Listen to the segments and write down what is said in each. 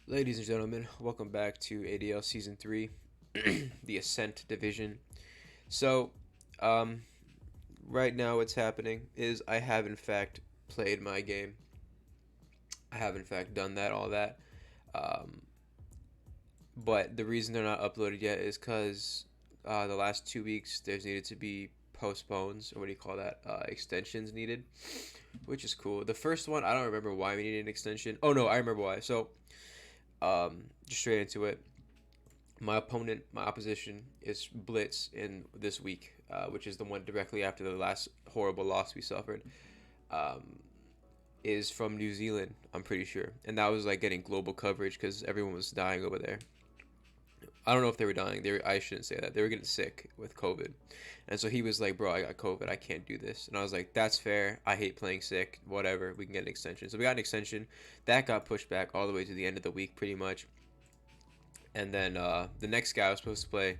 Ladies and gentlemen, welcome back to ADL Season 3, the Ascent Division. So, um, right now what's happening is I have in fact played my game. I have in fact done that, all that. Um, but the reason they're not uploaded yet is because the last 2 weeks there's needed to be postpones, or what do you call that? Extensions needed, which is cool. The first one, I don't remember why we needed an extension. Oh no, I remember why. So, just straight into it. My opposition is Blitz in this week, which is the one directly after the last horrible loss we suffered. Um, is from New Zealand, I'm pretty sure, and that was like getting global coverage because everyone was dying over there. I don't know if they were dying. I shouldn't say that. They were getting sick with COVID, and so he was like, "Bro, I got COVID. I can't do this." And I was like, "That's fair. I hate playing sick. Whatever. We can get an extension." So we got an extension. That got pushed back all the way to the end of the week, pretty much. And then the next guy I was supposed to play,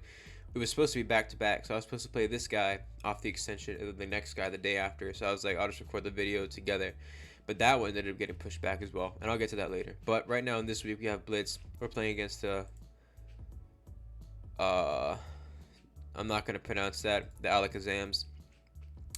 it was supposed to be back to back. So I was supposed to play this guy off the extension and then the next guy the day after. So I was like, I'll just record the video together. But that one ended up getting pushed back as well. And I'll get to that later. But right now in this week, we have Blitz. We're playing against uh, I'm not going to pronounce that, the Alakazams.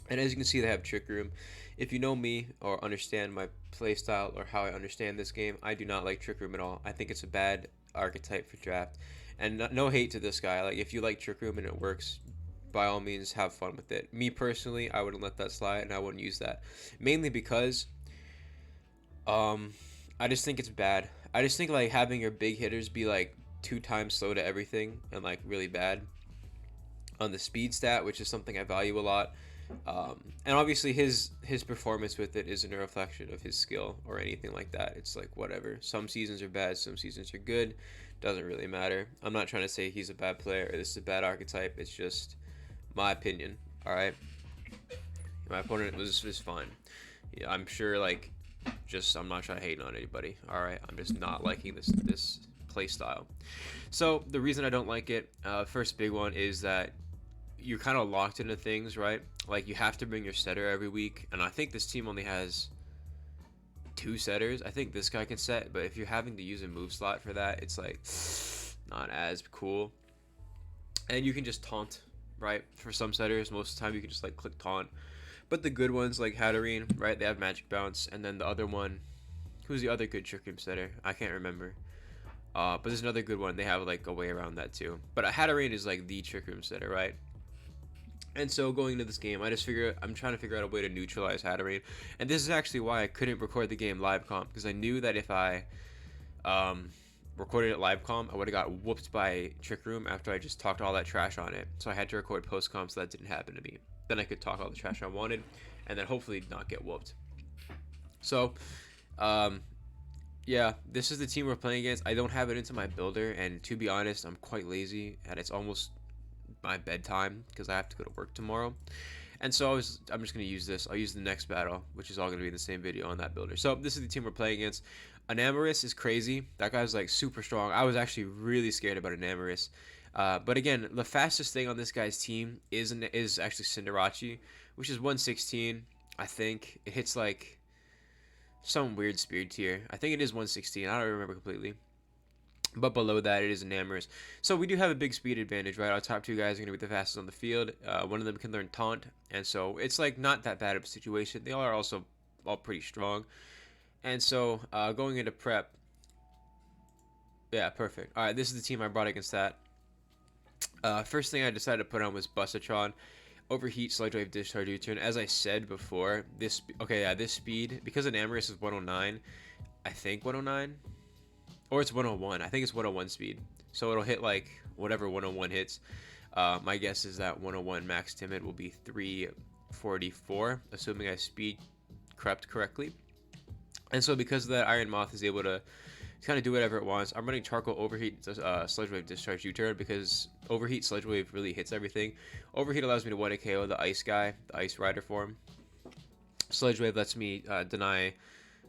And as you can see, they have Trick Room. If you know me or understand my playstyle or how I understand this game, I do not like Trick Room at all. I think it's a bad archetype for draft. And no hate to this guy. Like, if you like Trick Room and it works, by all means, have fun with it. Me personally, I wouldn't let that slide and I wouldn't use that. Mainly because um, I just think it's bad. I just think like having your big hitters be like 2 times slow to everything and like really bad on the speed stat, which is something I value a lot. And obviously his performance with it isn't a reflection of his skill or anything like that. It's like whatever. Some seasons are bad, some seasons are good. Doesn't really matter. I'm not trying to say he's a bad player or this is a bad archetype. It's just my opinion. All right. My opponent was fine. Yeah, I'm sure like just I'm not trying to hate on anybody. All right. I'm just not liking this play style. So the reason I don't like it, first big one is that you're kind of locked into things, right? Like you have to bring your setter every week, and I think this team only has 2 setters. I think this guy can set, but if you're having to use a move slot for that, it's like not as cool. And you can just taunt, right? For some setters, most of the time you can just like click taunt. But the good ones like Hatterene, right? They have magic bounce, and then the other one, who's the other good trick room setter? I can't remember. But there's another good one. They have like a way around that too. But Hatterene is like the trick room setter, right? And so going into this game, I'm trying to figure out a way to neutralize Hatterene, and this is actually why I couldn't record the game live comp, because I knew that if I recorded it live comp, I would have got whooped by Trick Room after I just talked all that trash on it. So I had to record post comp, so that didn't happen to me. Then I could talk all the trash I wanted, and then hopefully not get whooped. So, um, yeah, this is the team we're playing against. I don't have it into my builder, and to be honest, I'm quite lazy, and it's almost my bedtime because I have to go to work tomorrow. And so I'm just going to use this. I'll use the next battle, which is all going to be in the same video on that builder. So this is the team we're playing against. Anamoris is crazy. That guy's like super strong. I was actually really scared about Anamoris. But again, the fastest thing on this guy's team is actually Cinderace, which is 116. I think it hits like some weird speed tier. I think it is 116. I don't remember completely. But below that, it is Enamorous. So we do have a big speed advantage, right? Our top 2 guys are going to be the fastest on the field. One of them can learn Taunt. And so it's like not that bad of a situation. They all are also all pretty strong. And so going into prep. Yeah, perfect. All right, this is the team I brought against that. First thing I decided to put on was Busatron. Overheat, Sludge Wave, Discharge, U-Turn. As I said before, this speed, because Enamorous is 109, I think 109. Or it's 101. I think it's 101 speed. So it'll hit like whatever 101 hits. My guess is that 101 max timid will be 344, assuming I speed crept correctly. And so because of that, Iron Moth is able to kind of do whatever it wants. I'm running Charcoal, Overheat, Sludge Wave, Discharge, U-Turn, because Overheat, Sludge Wave really hits everything. Overheat allows me to 1 KO the Ice guy, the Ice Rider form. Sludge Wave lets me deny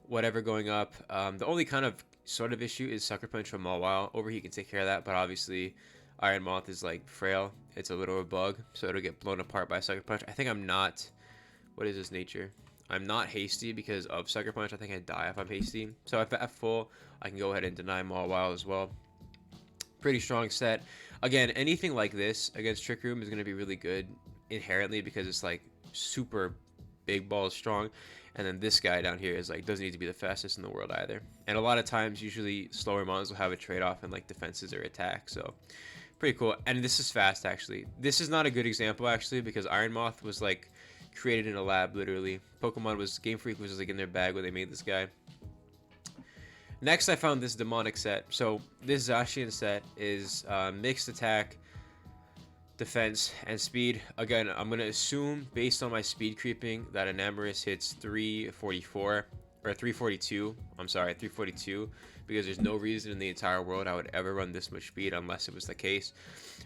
whatever going up. The only kind of sort of issue is Sucker Punch from Mawile. Overheat can take care of that, but obviously Iron Moth is like frail. It's a little bug, so it'll get blown apart by Sucker Punch. I think I'm not. What is his nature? I'm not hasty because of Sucker Punch. I think I die if I'm hasty. So if at full, I can go ahead and deny Mawile as well. Pretty strong set. Again, anything like this against Trick Room is going to be really good inherently because it's like super big ball strong. And then this guy down here is like doesn't need to be the fastest in the world either. And a lot of times, usually slower mons will have a trade-off in like defenses or attack. So pretty cool. And this is fast actually. This is not a good example actually because Iron Moth was like created in a lab literally. Game Freak was like in their bag when they made this guy. Next, I found this demonic set. So this Zacian set is mixed attack, defense, and speed. Again, I'm going to assume, based on my speed creeping, that Enamorus hits 344, or 342. I'm sorry, 342, because there's no reason in the entire world I would ever run this much speed unless it was the case.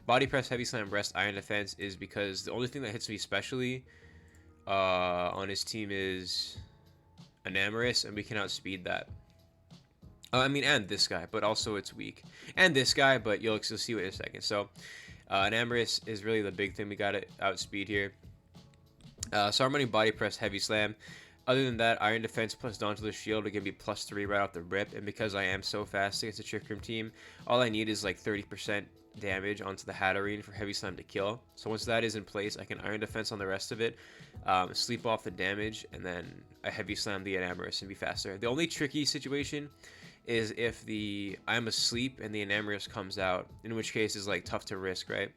Body Press, Heavy Slam, Breast, Iron Defense is because the only thing that hits me specially on his team is Enamorus, and we can outspeed that. I mean, and this guy, but also it's weak. And this guy, but you'll see it in a second. So, Enamorus is really the big thing we got to outspeed here. So I'm running Body Press, Heavy Slam. Other than that, Iron Defense plus Dauntless Shield will give me +3 right off the rip. And because I am so fast against the Trick Room team, all I need is like 30% damage onto the Hatterene for Heavy Slam to kill. So once that is in place, I can Iron Defense on the rest of it, sleep off the damage, and then I Heavy Slam the Enamorus and be faster. The only tricky situation is if I'm asleep and the Enamorus comes out, in which case is like tough to risk, right?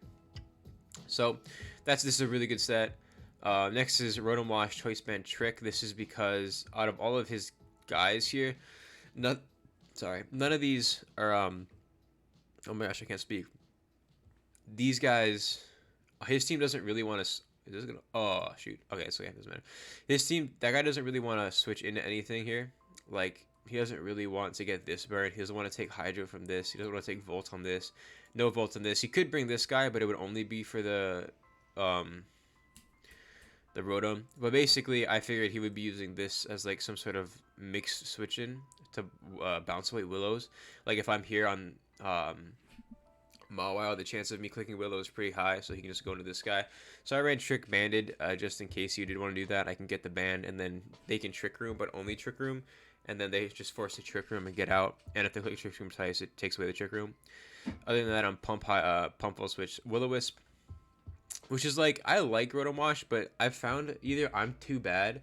So this is a really good set. Next is Rotom Wash, Choice Band, Trick. This is because out of all of his guys here, none of these are oh my gosh, I can't speak. These guys, his team doesn't really want to. Oh shoot. Okay, so yeah, it doesn't matter. His team, that guy doesn't really want to switch into anything here. Like, he doesn't really want to get this burn. He doesn't want to take Hydro from this. He doesn't want to take Volt on this. No Volt on this. He could bring this guy, but it would only be for the Rotom. But basically, I figured he would be using this as like some sort of mixed switch-in to bounce away Willows. Like if I'm here on Mawile, the chance of me clicking Willow is pretty high, so he can just go into this guy. So I ran Trick Banded just in case you did want to do that. I can get the band, and then they can Trick Room, but only Trick Room. And then they just force the Trick Room and get out. And if they click Trick Room twice, it takes away the Trick Room. Other than that, I'm Pump Full Switch Will-O-Wisp, which is like, I like Rotom Wash, but I've found either I'm too bad.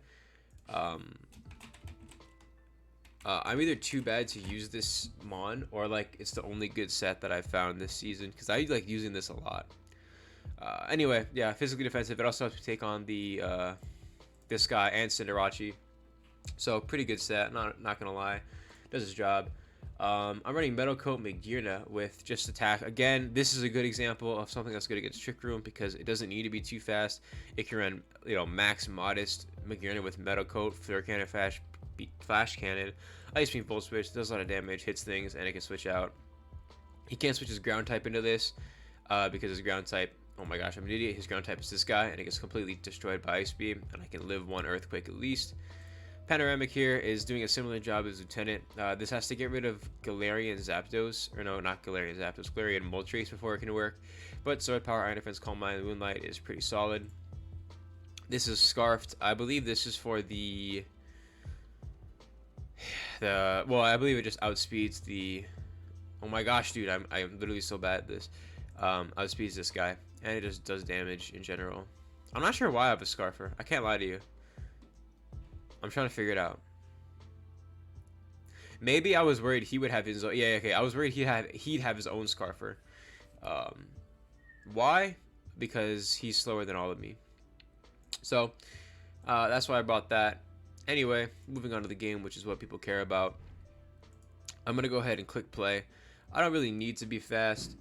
I'm either too bad to use this Mon, or like it's the only good set that I've found this season, because I like using this a lot. Anyway, yeah, physically defensive. It also helps me take on the this guy and Cinderace. So pretty good set, not gonna lie, does his job. I'm running Metal Coat Magearna with just attack. Again, this is a good example of something that's good against Trick Room because it doesn't need to be too fast. It can run, max modest Magearna with Metal Coat, Flare Cannon, Flash Cannon, Ice Beam, Full Switch, does a lot of damage, hits things, and it can switch out. He can't switch his ground type into this because his ground type, oh my gosh, I'm an idiot. His ground type is this guy, and it gets completely destroyed by Ice Beam, and I can live one Earthquake at least. Panoramic here is doing a similar job as Lieutenant. This has to get rid of Galarian Zapdos, or no, not Galarian Zapdos, Galarian Moltres before it can work. But Sword Power, Iron Defense, Calm Mind, Moonlight is pretty solid. This is Scarfed. I believe this is for well, I believe it just outspeeds the. Oh my gosh, dude, I'm literally so bad at this. Outspeeds this guy, and it just does damage in general. I'm not sure why I have a Scarfer. I can't lie to you. I'm trying to figure it out. Maybe I was worried he would have his own. Yeah, okay. I was worried he'd have his own Scarfer. Why? Because he's slower than all of me. So that's why I brought that. Anyway, moving on to the game, which is what people care about. I'm gonna go ahead and click play. I don't really need to be fast.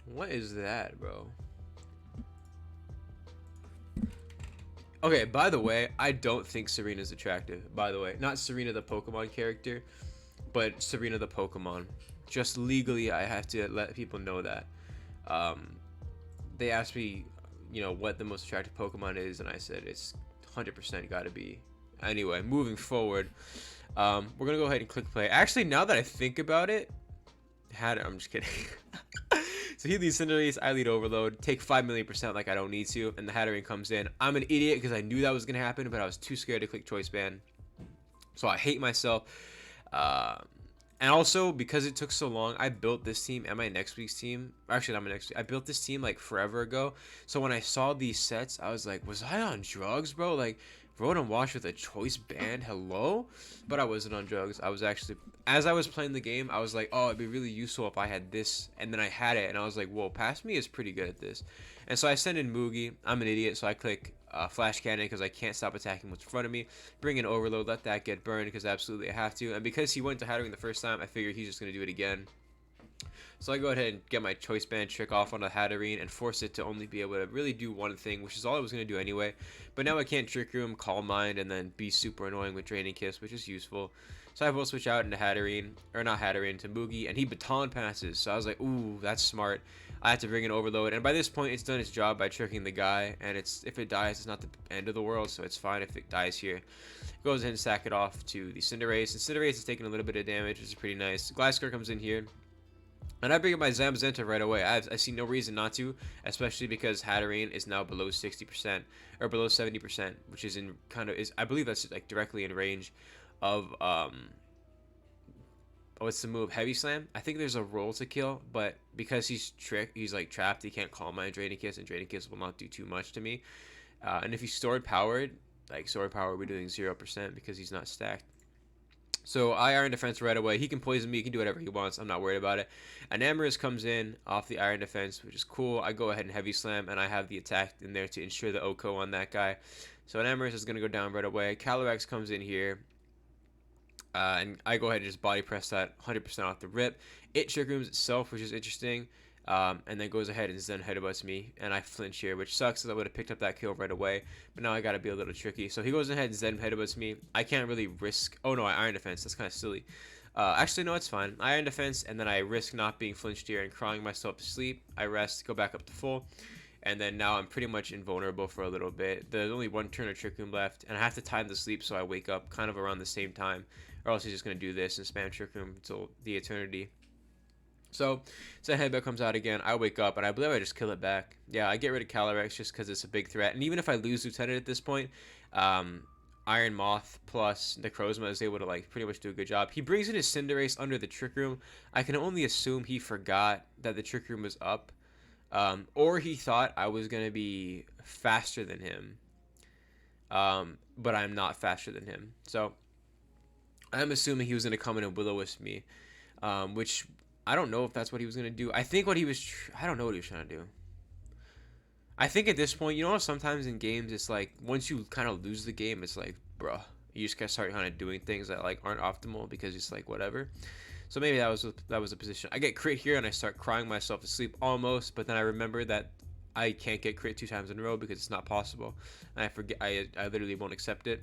What is that, bro? Okay, by the way, I don't think Serena's attractive, by the way. Not Serena the Pokemon character, but Serena the Pokemon. Just legally, I have to let people know that. They asked me, what the most attractive Pokemon is, and I said it's 100% gotta be. Anyway, moving forward, we're gonna go ahead and click play. Actually, now that I think about it, I'm just kidding. So he leads Cinderace, I lead Overload, take 5,000,000% like I don't need to, and the Hatterene comes in. I'm an idiot because I knew that was going to happen, but I was too scared to click Choice Band. So I hate myself. Uh, and also, because it took so long, I built this team and my next week's team. Actually, not my next week. I built this team like forever ago. So when I saw these sets, I was like, was I on drugs, bro? Like, Road and Wash with a Choice Band? Hello? But I wasn't on drugs. I was actually, as I was playing the game, I was like, oh, it'd be really useful if I had this. And then I had it, and I was like, whoa, Past Me is pretty good at this. And so I send in Moogie. I'm an idiot, so I click Flash Cannon because I can't stop attacking what's in front of me. Bring in Overload, let that get burned because absolutely I have to. And because he went to Hatterene the first time, I figured he's just going to do it again. So I go ahead and get my Choice Band trick off on the Hatterene and force it to only be able to really do one thing, which is all I was going to do anyway. But now I can't Trick Room, Calm Mind, and then be super annoying with Draining Kiss, which is useful. So I will switch out into Hatterene, or not Hatterene, to Moogie, and he Baton Passes. So I was like, ooh, that's smart. I have to bring in Overload, and by this point, it's done its job by tricking the guy, and if it dies, it's not the end of the world, so it's fine if it dies here. Goes ahead and sack it off to the Cinderace, and Cinderace is taking a little bit of damage, which is pretty nice. Gliscor comes in here. And I bring up my Zamazenta right away. I see no reason not to, especially because Hatterene is now below 60% or below 70%, which is I believe that's like directly in range of what's the move? Heavy Slam. I think there's a roll to kill, but because he's like trapped, he can't call my Draining Kiss, and Draining Kiss will not do too much to me. And if he's Sword Powered, like Sword Power, we're doing 0% because he's not stacked. So I Iron Defense right away. He can poison me. He can do whatever he wants. I'm not worried about it. And Amorous comes in off the Iron Defense, which is cool. I go ahead and Heavy Slam, and I have the attack in there to ensure the OHKO on that guy. So an Amorous is going to go down right away. Calyrex comes in here. And I go ahead and just body press that 100% off the rip. It Trick Rooms itself, which is interesting. And then goes ahead and Zen headbutts me, and I flinch here, which sucks because I would have picked up that kill right away. But now I got to be a little tricky. So he goes ahead and Zen headbutts me. I can't really risk. Oh no, I Iron Defense. That's kind of silly. Actually, no, it's fine. I Iron Defense, and then I risk not being flinched here and crying myself to sleep. I rest, go back up to full. And then now I'm pretty much invulnerable for a little bit. There's only one turn of Trick Room left, and I have to time the sleep so I wake up kind of around the same time, or else he's just going to do this and spam Trick Room until the eternity. So headbutt comes out again. I wake up, and I believe I just kill it back. Yeah, I get rid of Calyrex just because it's a big threat. And even if I lose Lieutenant at this point, Iron Moth plus Necrozma is able to like pretty much do a good job. He brings in his Cinderace under the Trick Room. I can only assume he forgot that the Trick Room was up. Or he thought I was going to be faster than him. But I'm not faster than him. So I'm assuming he was going to come in and Will-O-Wisp me. Which I don't know if that's what he was going to do. I think what he was... I don't know what he was trying to do. I think at this point, you know, sometimes in games, it's like, once you kind of lose the game, it's like, bruh, you just got to start kind of doing things that, like, aren't optimal because it's like, whatever. So maybe that was a position. I get crit here, and I start crying myself to sleep almost, but then I remember that I can't get crit 2 times in a row because it's not possible. And I forget, I literally won't accept it.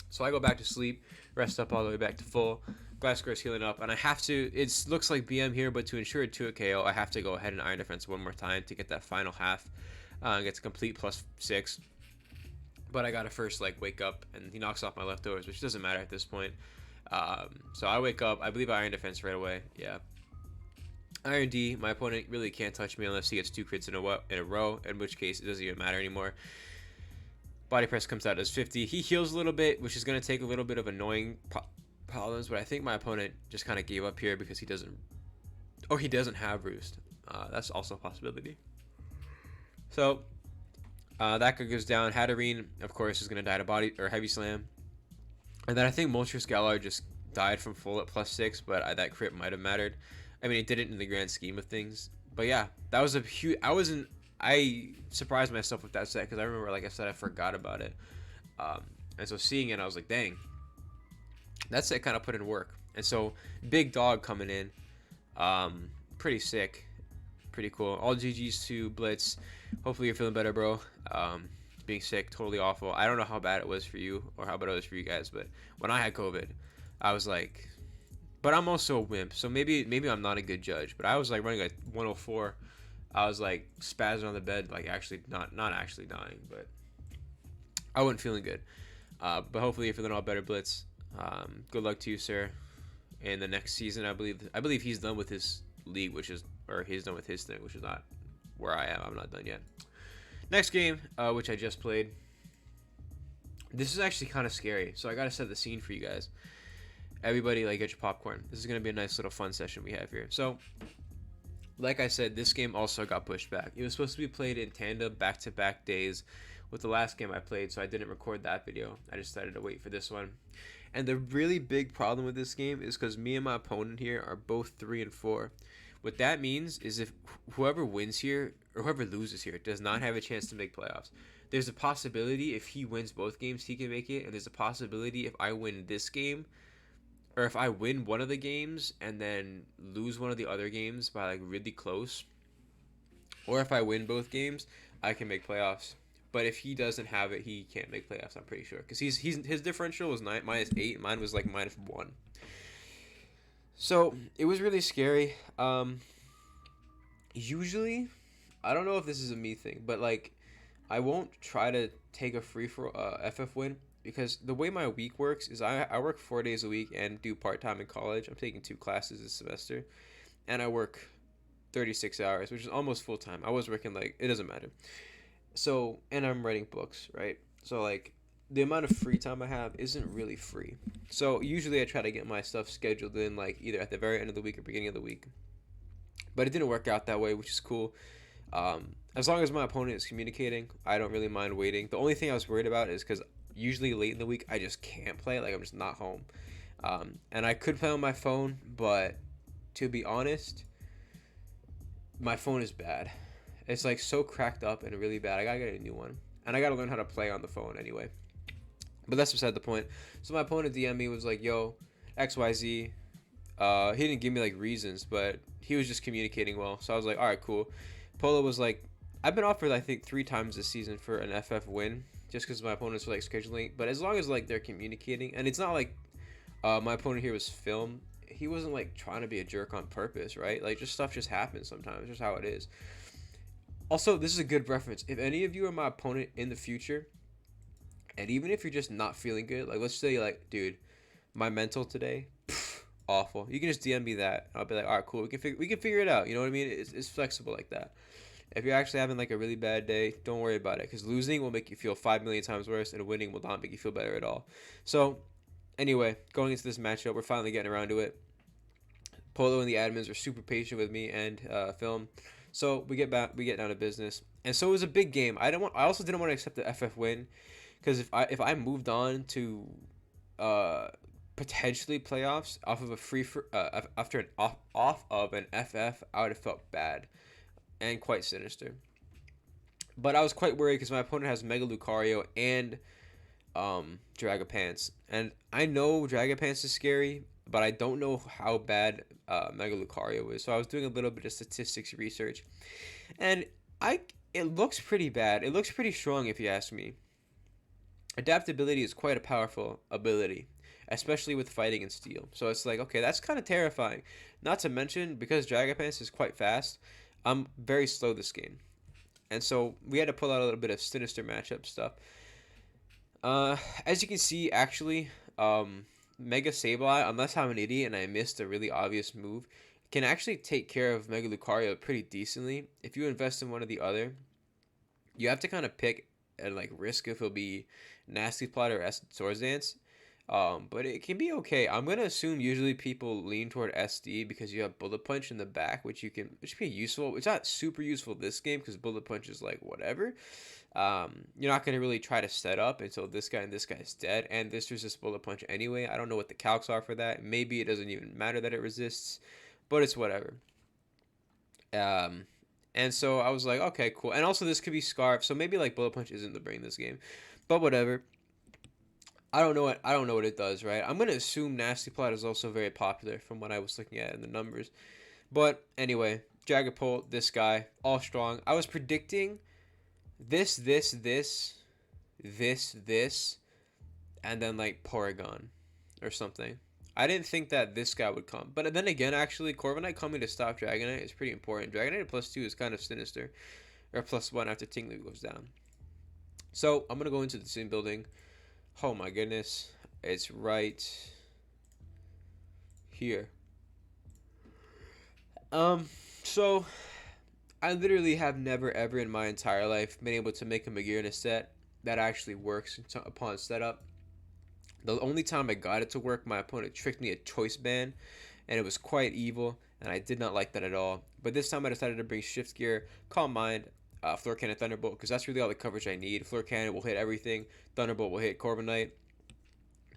So I go back to sleep, rest up all the way back to full. Gliscor is healing up, and I have to, it looks like BM here, but to ensure it to a KO, I have to go ahead and Iron Defense one more time to get that final half. Get to complete +6. But I gotta first, like, wake up, and he knocks off my leftovers, which doesn't matter at this point. So I wake up, I believe I Iron Defense right away, yeah. Iron D, my opponent really can't touch me unless he gets 2 crits in a row, in which case it doesn't even matter anymore. Body Press comes out as 50. He heals a little bit, which is going to take a little bit of annoying problems, but I think my opponent just kind of gave up here because he doesn't have Roost. That's also a possibility. So that goes down. Hatterene, of course, is going to die to body or Heavy Slam. And then I think Moltres Galar just died from full at +6, but that crit might have mattered. I mean, it didn't in the grand scheme of things. But yeah, that was a huge... I surprised myself with that set because I remember, like I said, I forgot about it. And so seeing it, I was like, dang. That set kind of put in work. And so Big Dog coming in. Pretty sick. Pretty cool. All GGs to Blitz. Hopefully you're feeling better, bro. Being sick, totally awful. I don't know how bad it was for you or how bad it was for you guys, but when I had COVID, I was like... But I'm also a wimp, so maybe I'm not a good judge. But I was like running like 104. I was like spazzing on the bed, like actually not actually dying, but I wasn't feeling good. But hopefully you're feeling all better, Blitz. Good luck to you, sir. In the next season, I believe he's done with his league, which is or he's done with his thing, which is not where I am. I'm not done yet. Next game, which I just played. This is actually kind of scary, so I gotta set the scene for you guys. Everybody, like, get your popcorn. This is gonna be a nice little fun session we have here. So, like I said, this game also got pushed back. It was supposed to be played in tandem, back-to-back days with the last game I played, so I didn't record that video. I just decided to wait for this one. And the really big problem with this game is because me and my opponent here are both 3-4. What that means is if whoever wins here or whoever loses here does not have a chance to make playoffs. There's a possibility if he wins both games, he can make it, and there's a possibility if I win this game, or if I win one of the games and then lose one of the other games by like really close, or if I win both games, I can make playoffs. But if he doesn't have it, he can't make playoffs, I'm pretty sure, because his differential was -8, mine was like -1. So it was really scary. Usually, I don't know if this is a me thing, but like, I won't try to take a free for FF win, because the way my week works is I work 4 days a week and do part-time in college. I'm taking 2 classes this semester, and I work 36 hours, which is almost full-time. I was working, like, it doesn't matter. So, and I'm writing books, right? So, like, the amount of free time I have isn't really free. So usually I try to get my stuff scheduled in, like, either at the very end of the week or beginning of the week. But it didn't work out that way, which is cool. As long as my opponent is communicating, I don't really mind waiting. The only thing I was worried about is because usually late in the week I just can't play, like I'm just not home. And I could play on my phone, but to be honest, my phone is bad. It's like so cracked up and really bad. I gotta get a new one, and I gotta learn how to play on the phone anyway. But that's beside the point. So my opponent DM me, was like, yo, XYZ. He didn't give me like reasons, but he was just communicating well. So I was like, all right, cool. Polo was like, I've been offered, I think, 3 times this season for an FF win, just because my opponents were like scheduling. But as long as like they're communicating, and it's not like my opponent here was filmed. He wasn't like trying to be a jerk on purpose, right? Like, just stuff just happens sometimes. Just how it is. Also, this is a good reference. If any of you are my opponent in the future, and even if you're just not feeling good, like let's say like, dude, my mental today, awful. You can just DM me that. I'll be like, all right, cool. We can figure it out. You know what I mean? It's flexible like that. If you're actually having like a really bad day, don't worry about it, because losing will make you feel 5 million times worse, and winning will not make you feel better at all. So, anyway, going into this matchup, we're finally getting around to it. Polo and the admins are super patient with me and Film. So we get down to business, and so it was a big game. I also didn't want to accept the FF win, because if I moved on to potentially playoffs off of off of an FF, I would have felt bad and quite sinister. But I was quite worried because my opponent has Mega Lucario and Dragapants, and I know Dragapants is scary, but I don't know how bad Mega Lucario is. So I was doing a little bit of statistics research, and it looks pretty bad. It looks pretty strong if you ask me. Adaptability is quite a powerful ability, especially with fighting and steel. So it's like, okay, that's kind of terrifying. Not to mention, because Dragapants is quite fast, I'm very slow this game. And so we had to pull out a little bit of sinister matchup stuff. As you can see, actually, Mega Sableye, unless I'm an idiot and I missed a really obvious move, can actually take care of Mega Lucario pretty decently. If you invest in one or the other, you have to kind of pick and like risk if it'll be Nasty Plot or Swords Dance. But it can be okay. I'm gonna assume usually people lean toward SD because you have Bullet Punch in the back, which can be useful. It's not super useful this game because Bullet Punch is like whatever. You're not gonna really try to set up until this guy and this guy's dead, and this resists Bullet Punch anyway. I don't know what the calcs are for that. Maybe it doesn't even matter that it resists, but it's whatever. And so I was like, okay, cool. And also this could be Scarf, so maybe like Bullet Punch isn't the brain this game, but whatever. I don't know what it does, right? I'm gonna assume Nasty Plot is also very popular from what I was looking at in the numbers. But anyway, Dragapult, this guy, all strong. I was predicting this, and then like Porygon or something. I didn't think that this guy would come. But then again, actually, Corviknight coming to stop Dragonite is pretty important. Dragonite +2 is kind of sinister. Or +1 after Tinglu goes down. So, I'm going to go into the sim building. Oh my goodness. It's right here. So I literally have never ever in my entire life been able to make a Magir in a set that actually works upon setup. The only time I got it to work, my opponent tricked me a choice ban, and it was quite evil, and I did not like that at all. But this time I decided to bring Shift Gear, Calm Mind, Floor Cannon, Thunderbolt, because that's really all the coverage I need. Floor Cannon will hit everything, Thunderbolt will hit Corviknight, Knight,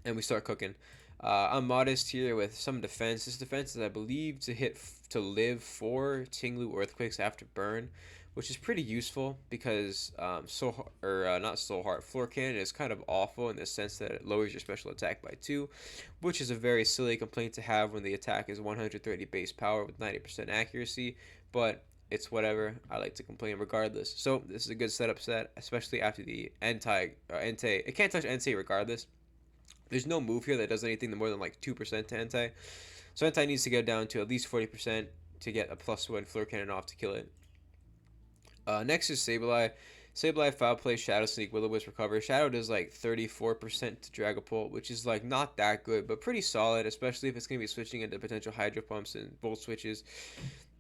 and we start cooking. I'm modest here with some defense. This defense is, I believe, to live 4 Tinglu Earthquakes after burn, which is pretty useful because not so hard. Floor Cannon is kind of awful in the sense that it lowers your special attack by 2, which is a very silly complaint to have when the attack is 130 base power with 90% accuracy, but it's whatever. I like to complain regardless. So this is a good setup set, especially after the Entei. It can't touch Entei regardless. There's no move here that does anything more than like 2% to Entei. So Entei needs to go down to at least 40% to get a +1 Floor Cannon off to kill it. Next is Sableye. Sableye, Foul Play, Shadow Sneak, Will-O-Wisp, Recover. Shadow does like 34% to Dragapult, which is like not that good, but pretty solid, especially if it's going to be switching into potential Hydro Pumps and Volt Switches.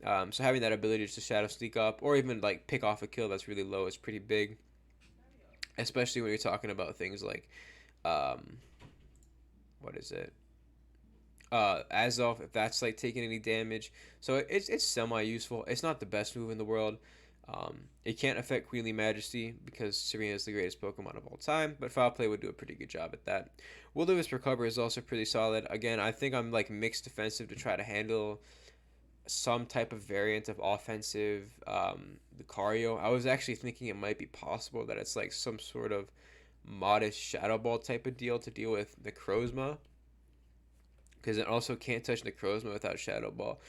So having that ability to Shadow Sneak up, or even like pick off a kill that's really low is pretty big. Especially when you're talking about things like, what is it? Azov, if that's like taking any damage. So it's semi-useful. It's not the best move in the world. It can't affect Queenly Majesty because Serena is the greatest Pokemon of all time, but Foul Play would do a pretty good job at that. Will-O-Wisp Recover is also pretty solid. Again, I think I'm like mixed defensive to try to handle some type of variant of offensive Lucario. I was actually thinking it might be possible that it's like some sort of modest Shadow Ball type of deal to deal with Necrozma, because it also can't touch Necrozma without Shadow Ball.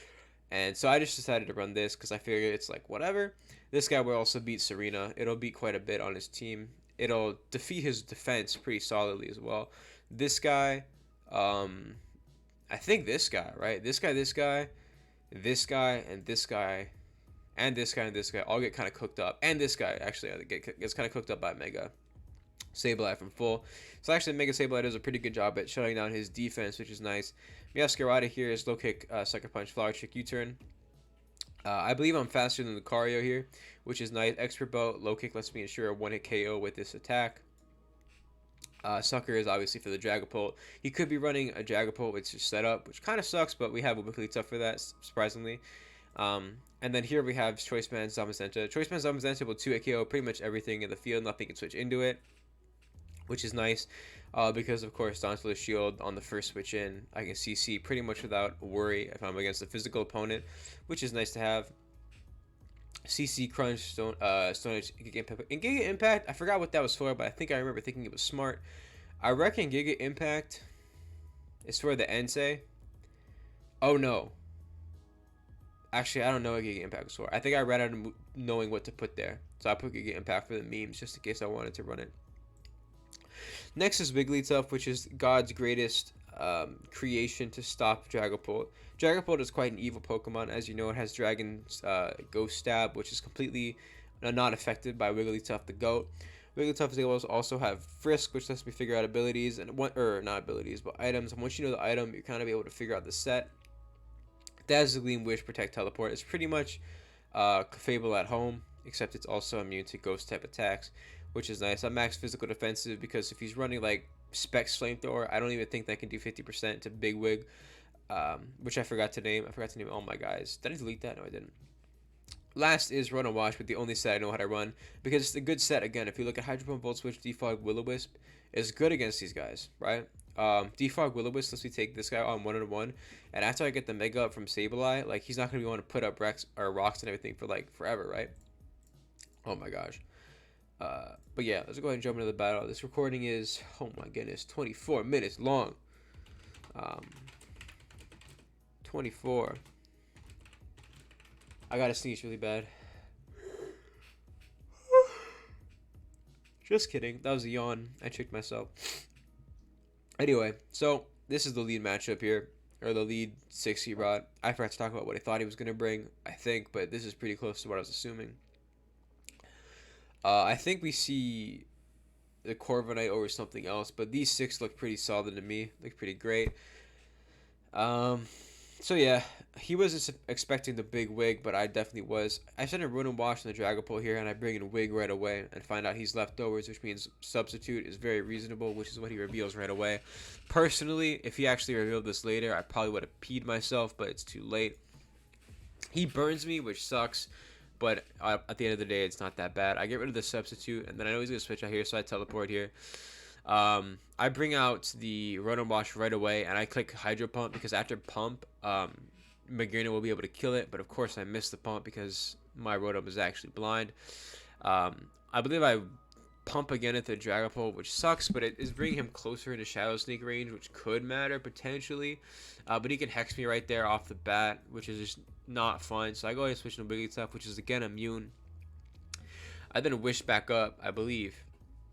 And so I just decided to run this because I figured it's like whatever. This guy will also beat Serena. It'll beat quite a bit on his team. It'll defeat his defense pretty solidly as well. This guy, I think this guy, right? This guy, this guy, this guy, and this guy, and this guy, and this guy all get kind of cooked up. And this guy actually gets kind of cooked up by Mega Sableye from full. So actually Mega Sableye does a pretty good job at shutting down his defense, which is nice. Meowscarada here is Low Kick, Sucker Punch, Flower Trick, U-Turn. I believe I'm faster than Lucario here, which is nice. Expert Belt, Low Kick lets me ensure a 1-hit KO with this attack. Sucker is obviously for the Dragapult. He could be running a Dragapult with his setup, which kind of sucks, but we have a Wigglytuff for that, surprisingly. And then here we have Choice Band Zamazenta. Choice Band Zamazenta will 2-hit KO pretty much everything in the field. Nothing can switch into it, which is nice. Because of course Dauntless Shield on the first switch in, I can CC pretty much without worry if I'm against a physical opponent, which is nice to have. CC Crunch, Stone Edge, Giga Impact. In Giga Impact, I forgot what that was for, but I think I remember thinking it was smart. I reckon Giga Impact is for the Entei. Oh no. Actually, I don't know what Giga Impact was for. I think I ran out of knowing what to put there. So I put Giga Impact for the memes just in case I wanted to run it. Next is Wigglytuff, which is God's greatest creation to stop Dragapult. Dragapult is quite an evil Pokemon. As you know, it has Dragon's Ghost Stab, which is completely not affected by Wigglytuff the Goat. Wigglytuff is able to also have Frisk, which lets me figure out abilities, and not abilities, but items. And once you know the item, you're kind of able to figure out the set. Dazzling, Wish, Protect, Teleport is pretty much Fable at home, except it's also immune to Ghost type attacks, which is nice. I'm max physical defensive because if he's running like Specs Flamethrower, I don't even think that can do 50% to Big Wig, which I forgot to name. I forgot to name all my guys. Did I delete that? No, I didn't. Last is Run and Wash, with the only set I know how to run, because it's a good set. Again, if you look at Hydro Pump, Volt Switch, Defog, Will-O-Wisp, is good against these guys, right? Defog, Will-O-Wisp lets me take this guy on 1-on-1, and after I get the Mega up from Sableye, like, he's not going to be able to put up rocks and everything for, like, forever, right? Oh my gosh. But yeah, let's go ahead and jump into the battle. This recording is, oh my goodness, 24 minutes long. 24. I gotta sneeze really bad. Just kidding. That was a yawn. I tricked myself. Anyway, so this is the lead matchup here, or the lead 6 he brought. I forgot to talk about what I thought he was gonna bring, I think, but this is pretty close to what I was assuming. I think we see the Corviknight over something else, but these 6 look pretty solid to me. Look pretty great. So yeah, he wasn't expecting the big wig, but I definitely was. I send a run and wash in the Dragapult here, and I bring in wig right away and find out he's leftovers, which means substitute is very reasonable, which is what he reveals right away. Personally, if he actually revealed this later, I probably would have peed myself, but it's too late. He burns me, which sucks, but at the end of the day, it's not that bad. I get rid of the substitute, and then I know he's gonna switch out here, so I teleport here. I bring out the Rotom Wash right away, and I click Hydro Pump because after Pump, Magearna will be able to kill it. But of course, I missed the Pump because my Rotom is actually blind. I believe I Pump again at the Dragapult, which sucks, but it is bringing him closer into Shadow Sneak range, which could matter potentially. But he can Hex me right there off the bat, which is just not fun. So I go ahead and switch to Wigglytuff, which is again immune. I then Wish back up, I believe.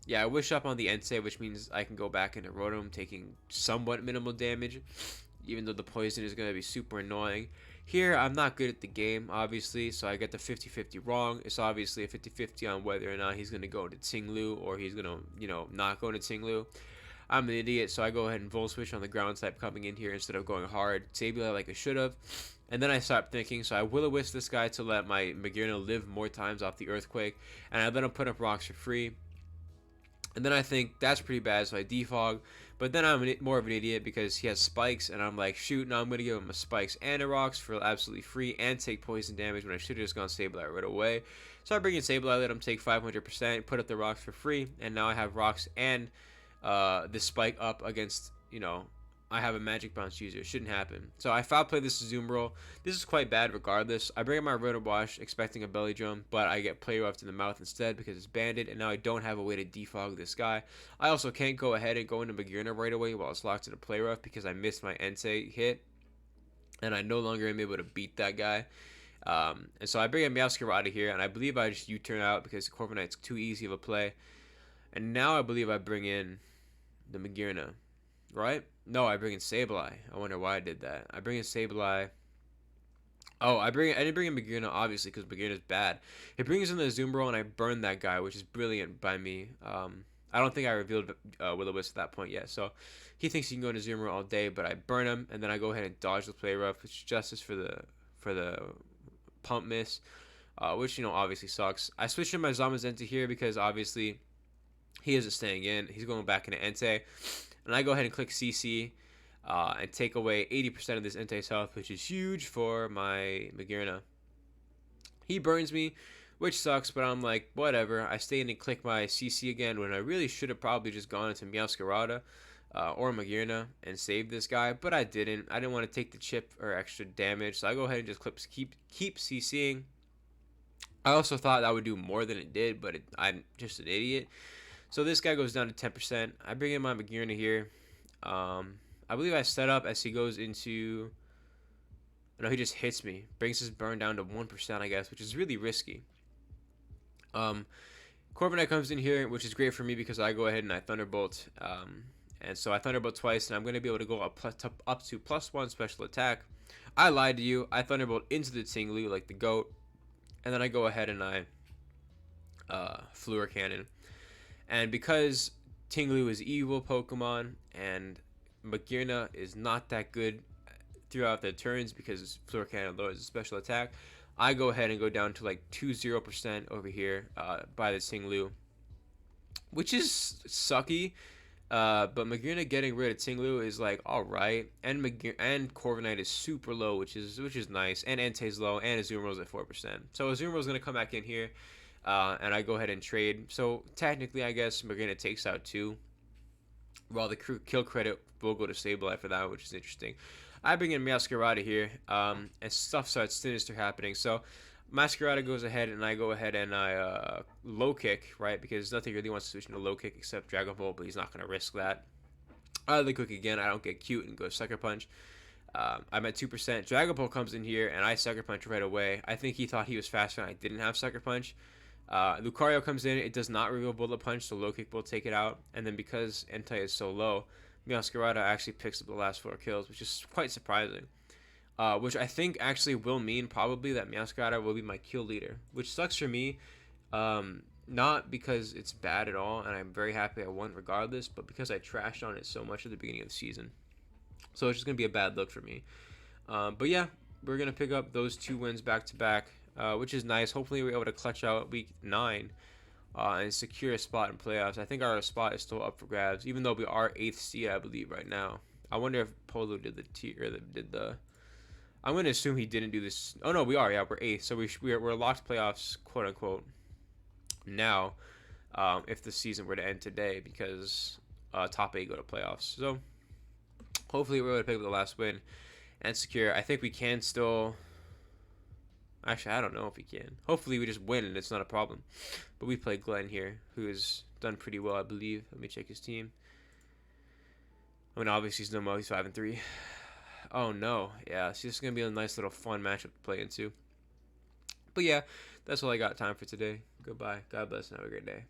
Yeah, I Wish up on the Entei, which means I can go back into Rotom, taking somewhat minimal damage, even though the poison is going to be super annoying. Here, I'm not good at the game, obviously, so I get the 50-50 wrong. It's obviously a 50-50 on whether or not he's going to go into Tinglu or he's going to, not go into Tinglu. I'm an idiot, so I go ahead and Volt Switch on the ground type coming in here instead of going hard. Sableye like I should have. And then I stopped thinking, so I Will-O-Wisp this guy to let my Magearna live more times off the Earthquake, and I let him put up rocks for free. And then I think that's pretty bad, so I defog. But then I'm more of an idiot because he has spikes, and I'm like, shoot, now I'm going to give him a spikes and a rocks for absolutely free and take poison damage when I should have just gone Sableye right away. So I bring in Sableye, let him take 500%, put up the rocks for free, and now I have rocks and the spike up against, I have a magic bounce user. It shouldn't happen. So I foul play this Zoom roll. This is quite bad regardless. I bring up my Rotom Wash expecting a belly drum, but I get play roughed in the mouth instead because it's banded, and now I don't have a way to defog this guy. I also can't go ahead and go into Magearna right away while it's locked in a play rough because I missed my Entei hit, and I no longer am able to beat that guy. And so I bring in Meowscarada out of here, and I believe I just U-turn out because Corviknight's too easy of a play. And now I believe I bring in the Magearna. Right? No, I bring in Sableye. I wonder why I did that. I bring in Sableye. Oh, I didn't bring in Magearna, obviously, because Magearna's bad. It brings in the Zoom Roll, and I burn that guy, which is brilliant by me. I don't think I revealed Will-O-Wisp at that point yet, so he thinks he can go into Zoom Roll all day, but I burn him, and then I go ahead and dodge the play rough, which is justice for the pump miss, which, obviously sucks. I switched in my Zamazenta here because, obviously, he isn't staying in. He's going back into Entei. And I go ahead and click CC and take away 80% of this Entei's health, which is huge for my Magearna. He burns me, which sucks, but I'm like, whatever. I stay in and click my CC again when I really should have probably just gone into Meowscarada or Magearna and saved this guy, but I didn't. I didn't want to take the chip or extra damage, so I go ahead and just keep CCing. I also thought that would do more than it did, but I'm just an idiot. So this guy goes down to 10%. I bring in my Magearna here. I believe I set up as he goes into... No, he just hits me. Brings his burn down to 1%, I guess, which is really risky. Corviknight comes in here, which is great for me because I go ahead and I Thunderbolt. And so I Thunderbolt twice, and I'm going to be able to go up to +1 special attack. I lied to you. I Thunderbolt into the Tinglu like the GOAT. And then I go ahead and I Fluor Cannon. And because Tinglu is evil Pokemon and Magearna is not that good throughout the turns because Fluor Cannon lowers the special attack, I go ahead and go down to like 20% over here by the Tinglu, which is sucky. But Magearna getting rid of Tinglu is like alright, and Corviknight is super low, which is nice, and Entei's low, and Azumarilla's at 4%. So Azumarilla's gonna come back in here. And I go ahead and trade. So technically, I guess Magearna takes out 2. While the kill credit will go to Sableye for that, which is interesting. I bring in Meowscarada here, and stuff starts sinister happening. So Meowscarada goes ahead, and I go ahead and I low kick, right? Because nothing really wants to switch into low kick except Dragon Ball, but he's not going to risk that. I low kick again. I don't get cute and go Sucker Punch. I'm at 2%. Dragon Ball comes in here, and I Sucker Punch right away. I think he thought he was faster, and I didn't have Sucker Punch. Lucario comes in. It does not reveal Bullet Punch, so low kick will take it out. And then because Entei is so low, Meowscarada actually picks up the last 4 kills, which is quite surprising. Which I think actually will mean probably that Meowscarada will be my kill leader, which sucks for me. Not because it's bad at all, and I'm very happy I won regardless, but because I trashed on it so much at the beginning of the season. So it's just going to be a bad look for me. But yeah, we're gonna pick up those 2 wins back to back, which is nice. Hopefully, we're able to clutch out week 9 and secure a spot in playoffs. I think our spot is still up for grabs, even though we are 8th seed, I believe, right now. I wonder if Polo did the T or did the. I'm gonna assume he didn't do this. Oh no, we are. Yeah, we're 8th, so we're locked playoffs, quote unquote. Now, if the season were to end today, because top 8 go to playoffs. So hopefully we're able to pick up the last win and secure. I think we can still. Actually, I don't know if we can. Hopefully, we just win and it's not a problem. But we play Glenn here, who has done pretty well, I believe. Let me check his team. I mean, obviously, he's no more. He's 5-3. Oh, no. Yeah, so this is going to be a nice little fun matchup to play into. But yeah, that's all I got time for today. Goodbye. God bless and have a great day.